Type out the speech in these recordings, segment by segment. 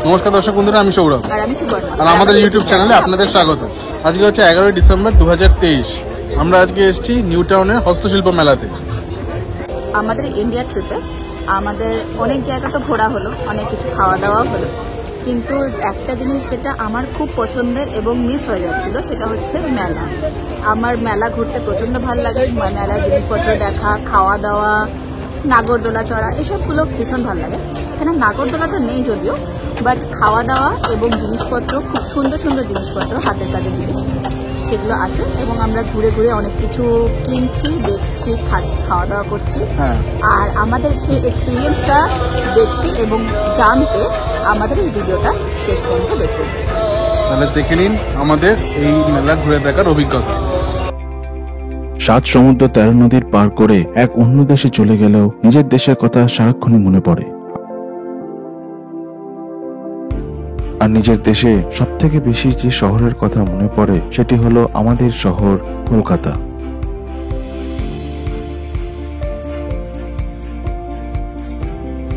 নমস্কার দর্শক বন্ধুরা, আমি সৌরভ আর আমাদের ইউটিউব চ্যানেলে আপনাদের স্বাগত। আজকে হচ্ছে 11ই ডিসেম্বর 2023। আমরা আজকে এসেছি নিউ টাউনের হস্তশিল্প মেলাতে। আমাদের ইন্ডিয়া ট্রিপে আমাদের অনেক জায়গা তো ঘোরা হলো, অনেক কিছু খাওয়া দাওয়া হলো, কিন্তু একটা জিনিস যেটা আমার খুব পছন্দের এবং মিস হয়ে যাচ্ছিল সেটা হচ্ছে মেলা। আমার মেলা ঘুরতে প্রচণ্ড ভালো লাগে। মেলার জিনিসপত্র দেখা, খাওয়া দাওয়া, নাগরদোলা চড়া, এসবগুলো ভীষণ ভালো লাগে। এখানে নাগরদোলাটা নেই যদিও, বাট খাওয়া দাওয়া এবং জিনিসপত্র, খুব সুন্দর সুন্দর জিনিসপত্র, হাতের কাজের জিনিস, সেগুলো আছে। এবং আমরা ঘুরে ঘুরে অনেক কিছু কিনছি, দেখছি, খাওয়া দাওয়া করছি। আর আমাদের সেই এক্সপিরিয়েন্সটা দেখতে এবং জানতে আমাদের এই ভিডিওটা শেষ পর্যন্ত দেখুন। তাহলে দেখে নিন আমাদের এই মেলা ঘুরে দেখার অভিজ্ঞতা। 7 সমুদ্র 13 নদীর পার করে এক অন্য দেশে চলে গেলেও নিজের দেশের কথা সারাক্ষণই মনে পড়ে। আর নিজের দেশে সব থেকে বেশি যে শহরের কথা মনে পড়ে সেটি হলো আমাদের শহর কলকাতা।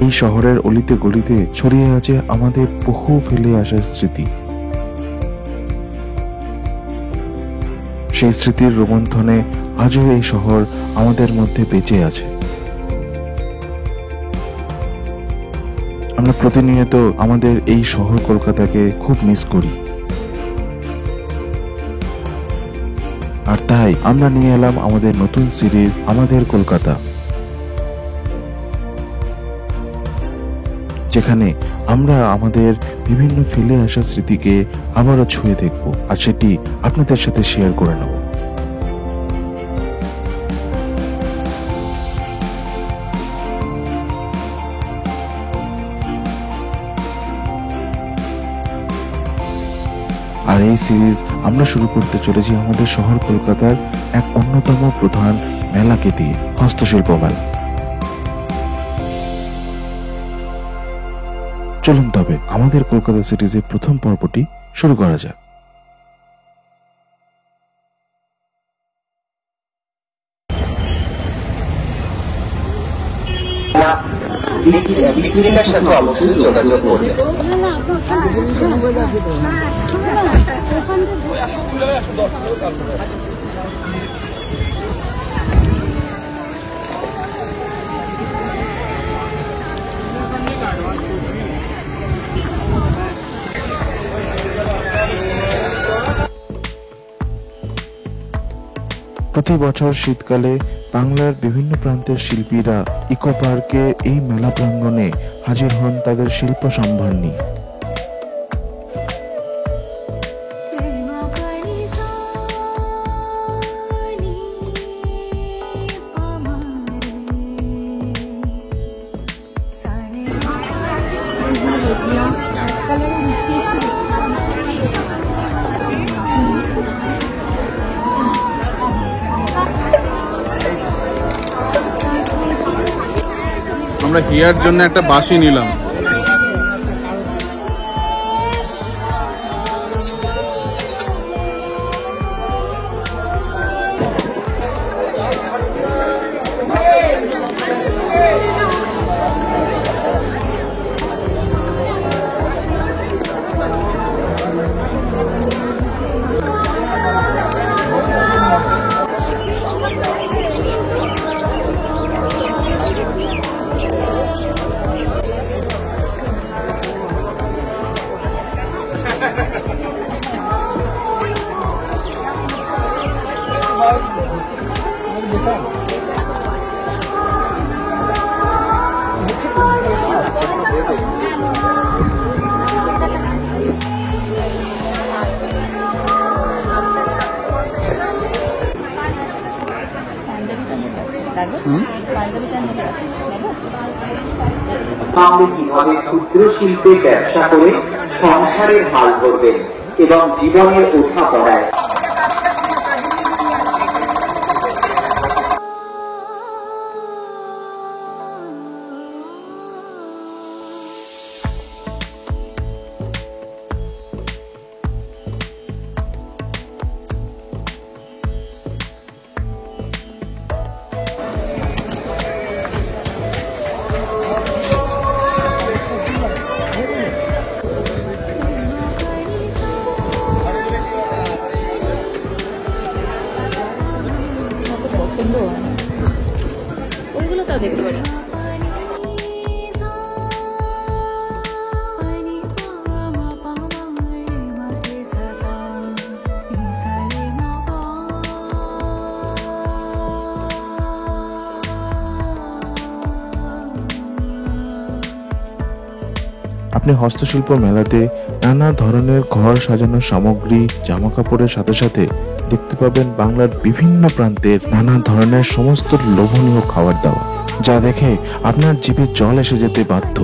এই শহরের অলিতে গলিতে ছড়িয়ে আছে আমাদের বহু ফেলে আসার স্মৃতি। সেই স্মৃতির রোমন্থনে আজও এই শহর আমাদের মধ্যে বেঁচে আছে। আমরা প্রতিনিয়ত আমাদের এই শহর কলকাতাকে খুব মিস করি, আর তাই আমরা নিয়ে এলাম আমাদের নতুন সিরিজ আমাদের কলকাতা, যেখানে আমরা আমাদের বিভিন্ন ফেলে আসা স্মৃতিকে আবারও ছুঁয়ে দেখব আর সেটি আপনাদের সাথে শেয়ার করে নেব। আর এই সিরিজ আমরা শুরু করতে চলেছি আমাদের শহর কলকাতার এক অন্যতম প্রধান মেলাকে দিয়ে, হস্তশিল্প মেলা। চলুন তবে আমাদের কলকাতা সিরিজের প্রথম পর্বটি শুরু করা যাক। সাথে অবশ্যই যোগাযোগ করবে। প্রতি বছর শীতকালে বাংলার বিভিন্ন প্রান্তের শিল্পীরা ইকো পার্কে এই মেলা প্রাঙ্গণে হাজির হন তাদের শিল্প সম্ভার নিয়ে। আমরা হিয়ার জন্য একটা বাঁশি নিলাম। আপনি কিভাবে ক্ষুদ্র শিল্পে ব্যবসা করে সংসারের হাল ধরবেন এবং জীবনের ওঠা পড়ায় দেখতে পারি। আপনি হস্তশিল্প মেলাতে নানা ধরনের ঘর সাজানোর সামগ্রী, জামা কাপড়ের সাথে সাথে দেখতে পাবেন বাংলার বিভিন্ন প্রান্তের নানা ধরনের সমস্ত লোভনীয় খাবার দাবার, যা দেখে আপনার জিভে জল এসে যেতে বাধ্য।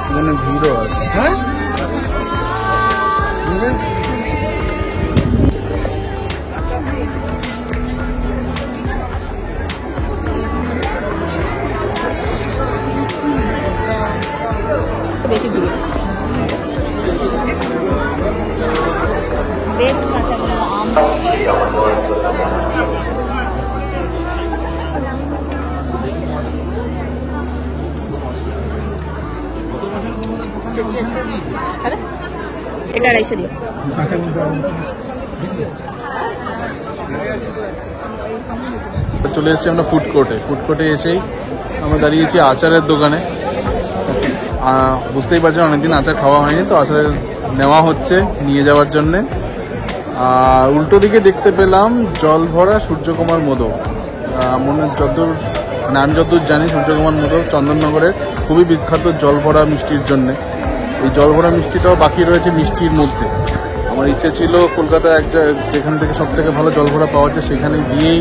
এখানে ভিড়ও আছে। বেশি দূরে এটা 250 দিও। চলে এসেছি আমরা ফুড কোর্টে এসেই আমরা দাঁড়িয়েছি আচারের দোকানে। বুঝতেই পারছেন অনেকদিন আচার খাওয়া হয়নি, তো আচার নেওয়া হচ্ছে নিয়ে যাওয়ার জন্যে। আর উল্টো দিকে দেখতে পেলাম জল ভরা সূর্যকুমার মোদক। আমি যতদূর জানি সূর্যকুমার মোদক চন্দননগরের খুবই বিখ্যাত জল ভরা মিষ্টির জন্যে। এই জল ভরা মিষ্টিটাও বাকি রয়েছে মিষ্টির মধ্যে। আমার ইচ্ছে ছিল কলকাতায় যেখান থেকে সব থেকে ভালো জল ভরা পাওয়া যায় সেখানে গিয়েই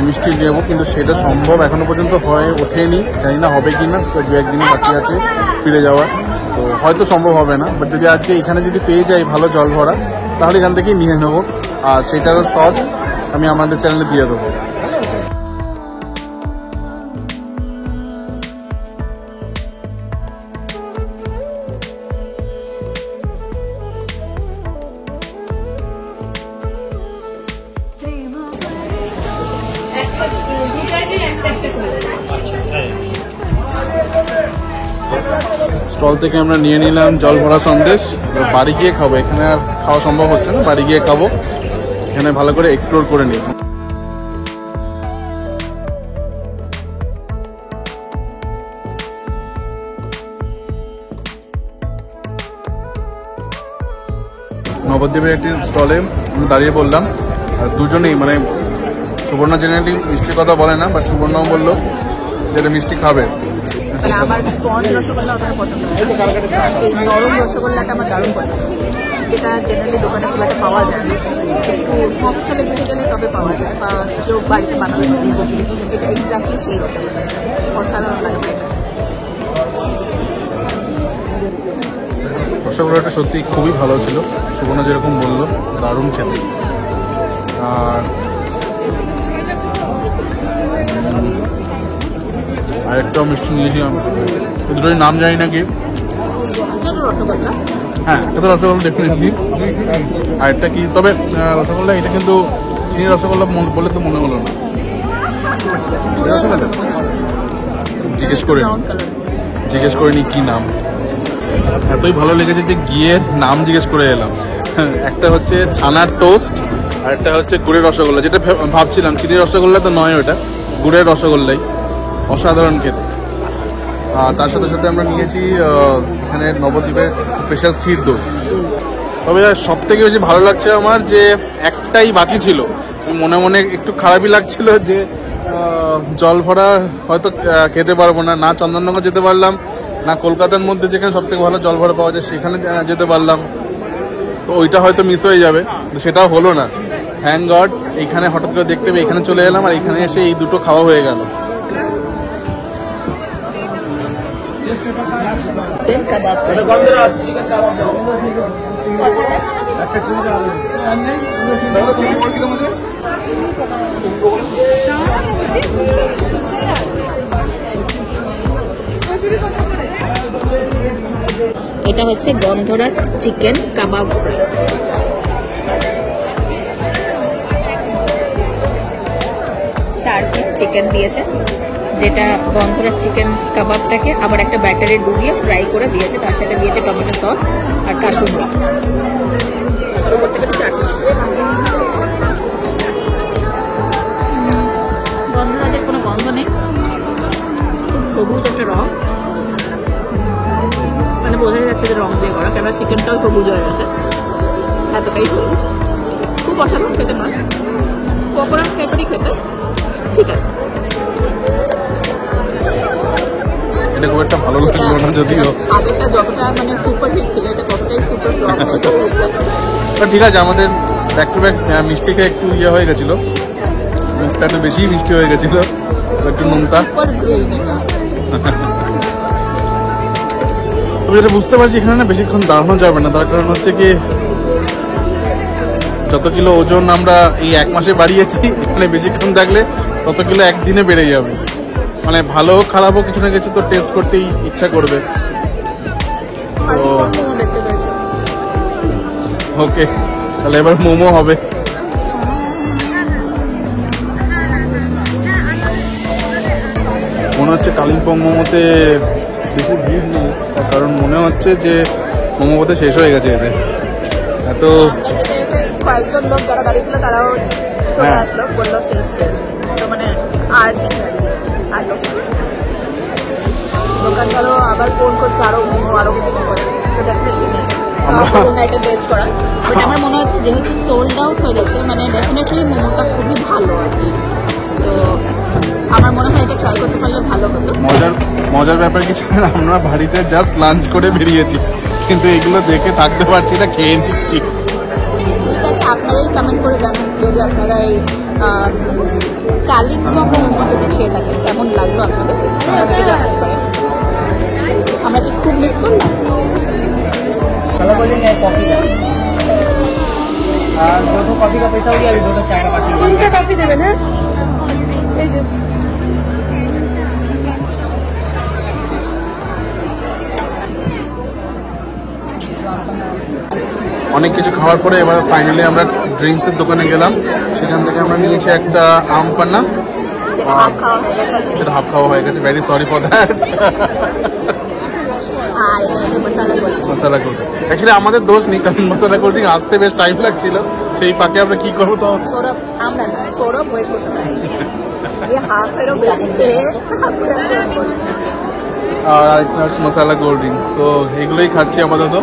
মিষ্টি নেবো, কিন্তু সেটা সম্ভব এখনো পর্যন্ত হয়ে ওঠেনি। জানি না হবে কি না, তো 2-1 দিন বাকি আছে ফিরে যাওয়ার, তো হয়তো সম্ভব হবে না। বাট যদি আজকে এখানে যদি পেয়ে যাই ভালো জল ভরা, তাহলে এখান থেকেই নিয়ে নেবো। আর সেটারও শর্টস আমি আমাদের চ্যানেলে দিয়ে দেবো। স্টল থেকে আমরা নিয়ে নিলাম জল ভরা সন্দেশ। বাড়ি গিয়ে খাবো, এখানে আর খাওয়া সম্ভব হচ্ছে না, বাড়ি গিয়ে খাবো, এখানে ভালো করে এক্সপ্লোর করে নিই। নবদ্বীপের একটি স্টলে দাঁড়িয়ে বললাম, দুজনেই মানে সুবর্ণা জেনারেলি মিষ্টির কথা বলে না, বাট সুবর্ণাও বললো যে এটা মিষ্টি খাবে। আমার স্পঞ্জ রসগোল্লা ওটা পছন্দ হয়, এই নরম রসগোল্লাটা আমার দারুণ পছন্দ, যেটা জেনারেলি দোকানে খুব একটা পাওয়া যায় না, একটু মফসলের দিকে গেলে তবে পাওয়া যায় বা কেউ বাড়িতে বানানো যায়। এটা এক্স্যাক্টলি সেই রসগোল্লা, অসাধারণ লাগে। রসগোল্লাটা সত্যি খুবই ভালো ছিল, সুবর্ণা যেরকম বললো দারুণ খেতে। আর একটাও মিষ্টি নিয়েছিলাম, দুটোই নাম জানি না কি। হ্যাঁ, এটা তো রসগোল্লা ডেফিনেটলি। আর একটা কি, তবে রসগোল্লা এটা কিন্তু চিনি রসগোল্লা বলে তো মনে হলো না। রসগোল্লা জিজ্ঞেস করিনি কি নাম, এতই ভালো লেগেছে যে গিয়ে নাম জিজ্ঞেস করে এলাম। একটা হচ্ছে ছানার টোস্ট আর একটা হচ্ছে গুড়ের রসগোল্লা, যেটা ভাবছিলাম চিনি রসগোল্লা তো নয়, ওটা গুড়ের রসগোল্লাই, অসাধারণ খেতে। তার সাথে সাথে আমরা নিয়েছি এখানে নবদ্বীপের স্পেশাল ক্ষীর দই। তবে সব থেকে বেশি ভালো লাগছে আমার যে একটাই বাকি ছিল, মনে মনে একটু খারাপই লাগছিল যে জল ভরা হয়তো খেতে পারবো না, না চন্দননগর যেতে পারলাম, না কলকাতার মধ্যে যেখানে সব থেকে ভালো জল ভরা পাওয়া যায় সেখানে যেতে পারলাম, তো ওইটা হয়তো মিস হয়ে যাবে, তো সেটাও হলো না। থ্যাংক গড এইখানে হঠাৎ করে দেখতে পেয়ে এখানে চলে এলাম, আর এখানে এসে এই দুটো খাওয়া হয়ে গেল। এটা হচ্ছে গন্ধরাজ চিকেন কাবাব ফ্রাই। চার পিস চিকেন দিয়েছে, যেটা গন্ধরাজ চিকেন কাবাবটাকে আবার একটা ব্যাটারে ডুবিয়ে ফ্রাই করে দিয়েছে, তার সাথে দিয়েছে টমেটো সস আর কাসুন্দি। উপর থেকে একটু চাটনি। গন্ধরাজের কোনো গন্ধ নেই, খুব সবুজ একটা রং, মানে বোঝাই যাচ্ছে যে রং দিয়ে করা, কেন চিকেনটাও সবুজ হয়ে গেছে, এতটাই সবুজ। খুব অসাধারণ খেতে নয়, পকোড়া টাইপেরই খেতে, ঠিক আছে। এটা খুব একটা ভালো লাগলো না যদিও, আগেরটা যতটা মানে সুপার হিট ছিল, এটা ততটাই সুপার ফ্লপ টাইপের হয়েছে। ঠিক আছে, আমাদের ব্যাক টু ব্যাক মিষ্টি খেয়ে একটু ইয়ে হয়ে গেছিল, মুখটা একটু বেশি মিষ্টি হয়ে গেছিল, একটু নোনতা। সুপার গ্রেট এটা। আমি যেটা বুঝতে পারছি এখানে না বেশিক্ষণ দাঁড়ানো যাবে না, তার কারণ হচ্ছে কি যত কিলো ওজন আমরা এই 1 মাসে বাড়িয়েছি, এখানে বেশিক্ষণ থাকলে তত কিলো একদিনে বেড়ে যাবে। মানে ভালো হোক খারাপ হোক কিছু না কিছু তো টেস্ট করতেই ইচ্ছা করবে। দেখতে পেয়েছো? ওকে, তাহলে এবার মোমো হবে। মনে হচ্ছে কালিম্পং মোমোতে বেশি ভিড় নেই, তার কারণ মনে হচ্ছে যে মোমো বোধহয় শেষ হয়ে গেছে এতে। এত কয়েকজন লোক যারা দাঁড়িয়ে ছিল তারাও চলে হ্যাঁ। আসলো, বললো শেষ শেষ, তো মানে আর নেই আর লোক। দোকানদারও আবার ফোন করছে আরো মোমো করে, তো ডেফিনেটলি নেই। এটা টেস্ট করা, বাট আমার মনে হচ্ছে যেহেতু সোল্ড আউট হয়ে যাচ্ছে, মানে ডেফিনেটলি মোমোটা খুবই ভালো আর কি, তো আমার মনে হয় এটা ট্রাই করতে পারলে ভালো হতো। মজার ব্যাপার কিছু, আমরা বাড়িতে জাস্ট লাঞ্চ করে বেরিয়েছি, কিন্তু এগুলো দেখে থাকতে পারছি না, খেয়ে নিচ্ছি। ঠিক আছে, আপনারাই কমেন্ট করে জানান যদি আপনারা এই কালিম্পং মোমো যদি খেয়ে থাকেন কেমন লাগলো আপনাদের, আমাদেরকে জানাতে পারেন। আমরা কি খুব মিস করলাম? कॉफी का और 2 कॉफी का पैसा हो गया, अभी 2 चाय का बाकी। তিনটা কফি দেবেন, হ্যাঁ? এই যে অনেক কিছু খাওয়ার পরে এবার ফাইনালি আমরা ড্রিঙ্কসের দোকানে গেলাম, সেখান থেকে আমরা নিয়েছি একটা আম পান্না, সেটা হাফ খাওয়া হয়ে গেছে, ভেরি সরি ফর দ্যাট। আর এটা হচ্ছে মশালা গোল। মশলা কোল্ড ড্রিঙ্ক অ্যাকচুয়ালি আমাদের দোষ নেই, কারণ মশলা কোল্ড ড্রিঙ্ক আসতে বেশ টাইম লাগছিল, সেই ফাঁকে আমরা কি করবো তো সৌরভ, আমরা না, সৌরভ ওয়েট করতে পারি, এই হাফেরও বেশি খেয়ে আর আরেকটা হচ্ছে মশলা কোল্ড ড্রিঙ্ক, তো এগুলোই খাচ্ছি আপাতত।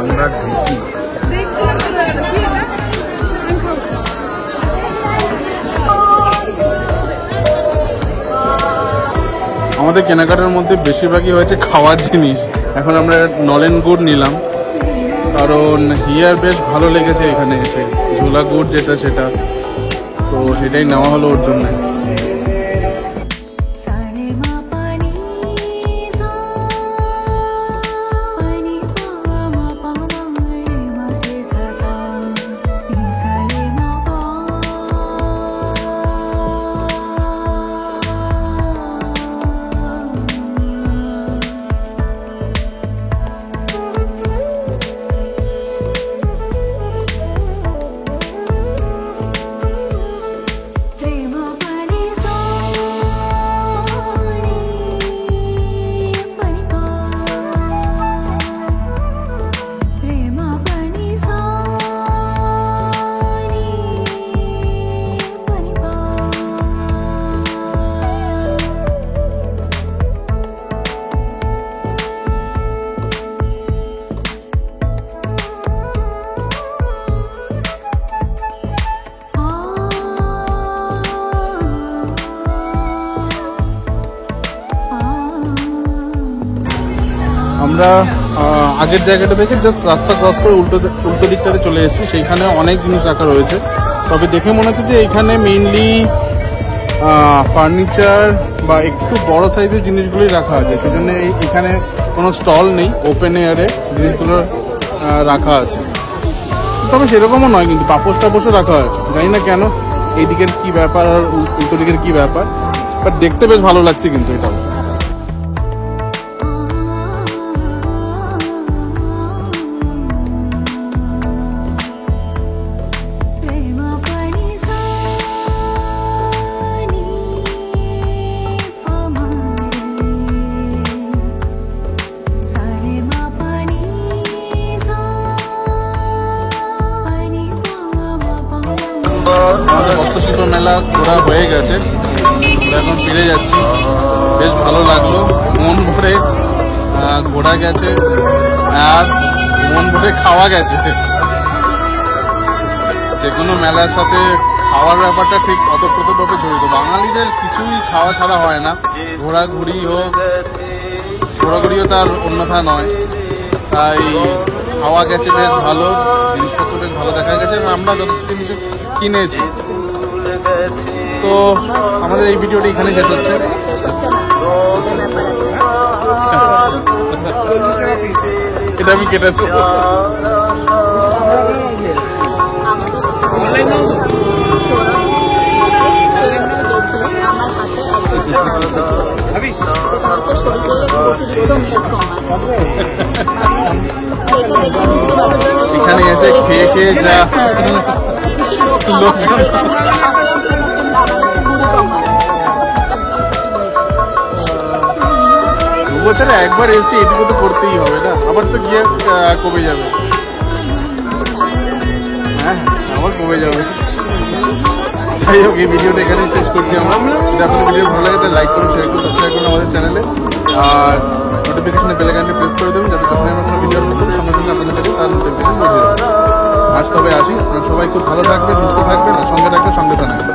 আমরা ঢুকি আমাদের কেনাকাটার মধ্যে বেশিরভাগই হয়েছে খাওয়ার জিনিস। এখন আমরা নলেন গুড় নিলাম, কারণ হিয়ার বেশ ভালো লেগেছে এখানে এসে, ঝোলা গুড় যেটা সেটা, তো সেটাই নেওয়া হলো ওর জন্য। আমরা আগের জায়গাটা থেকে জাস্ট রাস্তা ক্রস করে উল্টো দিকটাতে চলে এসেছি। সেইখানে অনেক জিনিস রাখা রয়েছে, তবে দেখে মনে হচ্ছে যে এইখানে মেইনলি ফার্নিচার বা একটু বড় সাইজের জিনিসগুলোই রাখা আছে, সেজন্য এখানে কোনো স্টল নেই, ওপেন এয়ারে জিনিসগুলো রাখা আছে। তবে সেরকমও নয়, কিন্তু পাপোশ টাপোশও রাখা আছে, জানি না কেন এই দিকের কি ব্যাপার আর উল্টো দিকের কি ব্যাপার, বাট দেখতে বেশ ভালো লাগছে কিন্তু এটাও। আমাদের হস্তশিল্প মেলা ঘোরা হয়ে গেছে, আমরা এখন ফিরে যাচ্ছি। বেশ ভালো লাগলো, মন ভরে ঘোরা গেছে আর মন ভরে খাওয়া গেছে। যে কোনো মেলার সাথে খাওয়ার ব্যাপারটা ঠিক অতপ্রতভাবে জড়িত। বাঙালিদের কিছুই খাওয়া ছাড়া হয় না, ঘোরাঘুরিও তার অন্যথা নয়। তাই খাওয়া গেছে বেশ ভালো, জিনিসপত্র বেশ ভালো দেখা গেছে এবং আমরা যথেষ্ট জিনিস কিনেছি। তো আমাদের এই ভিডিওটা এখানে শেষ হচ্ছে। এটা আমি কেটে দেবো। এখানে এসে খেয়ে খেয়ে যা লোকজন বছরে একবার এসে এটুকু তো করতেই হবে না, আবার তো গিয়ে কমে যাবে। হ্যাঁ আবার কমে যাবে। যাই হোক, এই ভিডিওটা এখানে শেষ করছি আমরা। যদি আপনাদের ভিডিও ভালো লাগে তাহলে লাইক করুন, শেয়ার করুন, সাবস্ক্রাইব করুন আমাদের চ্যানেলে, আর নোটিফিকেশনে বেল আইকনটি প্রেস করে দেবেন যাতে যখন আমরা কোনো ভিডিও আপলোড করি সঙ্গে সঙ্গে আপনাদের কাছে তার নোটিফিকেশন পৌঁছে যাবে। আজ তবে আসি, আপনারা সবাই খুব ভালো থাকবেন, সুস্থ থাকবেন আর সঙ্গে থাকবেন সঙ্গে জানাবেন।